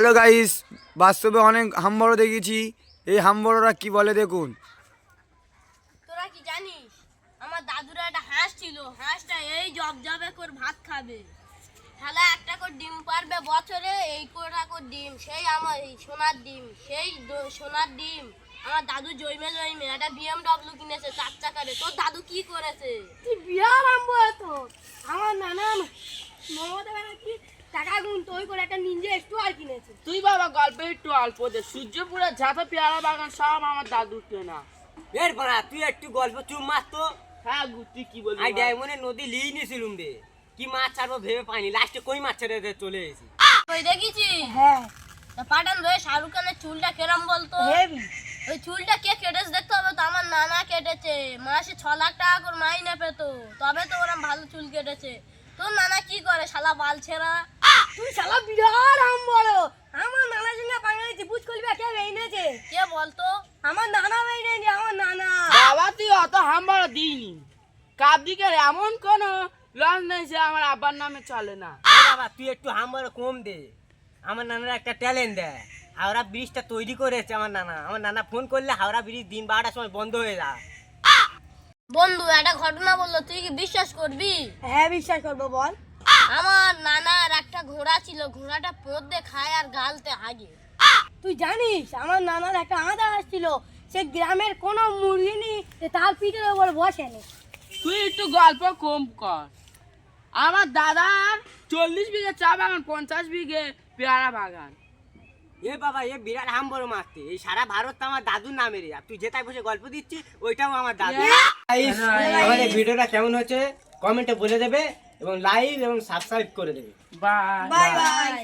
Hello guys, বাস্তবে অনেক হামবড় দেখেছি। এই হামবড়রা কি বলে দেখুন। তোরা কি জানিস আমার দাদুর একটা হাঁস ছিল, হাঁসটা এই জবজবে করে ভাত খাবে, তাহলে একটা করে ডিম পারবে বছরে, এই কটা করে ডিম, সেই আমার এই সোনার ডিম, সেই সোনার ডিম আমার দাদু জৈমে একটা BMW কিনেছে 4 চাকারে। তোর দাদু কি করেছে? তুই বিয়ার আরম্ভ তো আমার নানা মমতা ব্যানার্জি টাকা গুণ তোই করে একটা নিনজা স্টোয়ার কিনেছে। তুই বাবা গল্প একটু অল্প দে। সূর্যপুরে ঝাঁপে পেয়ারা বাগান সব আমার দাদুর কেনা। এর বড়া তুই একটু গল্প চুপ মার তো। হ্যাঁ তুই কি বলবি? আই ডায়মন্ডের নদী লিয়ে নিয়েছিলুম রে, কি মাছ ছাড়বো ভেবে পাইনি, লাস্টে কই মাছ ছেড়ে চলে এসেছি। ওই দেখেছি? হ্যাঁ। পাঠান ভাই শাহরুখ খানের চুলটা কেরাম বলতো? ওই চুলটা কে কেটেছে দেখতে হবে তো। আমার নানা কেটেছে, মাসে 6 লাখ টাকা করে মাইনে পেতো, তবে তো ওরম ভালো চুল কেটেছে। তোর নানা কি করে শালা বাল ছেঁড়া? তুই শালা বিরাট আম বড়। আমার নানার সঙ্গে পাঙ্গাইছি, বুঝ করবি কে বেইনেছে? কে বলতো? আমার নানা বেইনেছে, আমার নানা। বাবা তুই অত হামবাড়া দিইনি। কাবদিকে এমন কোন লস নেই যে আমার আব্বার নামে চলে না। বাবা তুই একটু হামবার কম দে। আমার নানার একটা ট্যালেন্ট দেয়, হাওড়া ব্রিজটা তৈরি করেছে আমার নানা। আমার নানা ফোন করলে হাওড়া ব্রিজ দিন 12টার সময় বন্ধ হয়ে যায়। বন্ধু একটা ঘটনা বললো, তুই কি বিশ্বাস করবি? হ্যাঁ বিশ্বাস করবো, বল। আমার নানার একটা ঘোড়া ছিল, ঘোড়াটা পদ্মে খায় আর গালতে হাগে। তুই জানিস আমার নানার একটা আদা ছিল, সে গ্রামের কোনো মুরগি নেই তার পিঠের উপর বসেনি। তুই একটু গল্প কম কর। আমার দাদার 40 বিঘে চা বাগান, 50 বিঘে পেয়ারা বাগান। এ বাবা এ বিরাট হামবড় মারতে, এই সারা ভারত তো আমার দাদুর নামে রে। আর তুই যেটাই বসে গল্প দিচ্ছি ওইটাও আমার দাদু। আমার এই ভিডিওটা কেমন হচ্ছে কমেন্টে বলে দেবে এবং লাইক এবং সাবস্ক্রাইব করে দেবে। Bye bye bye.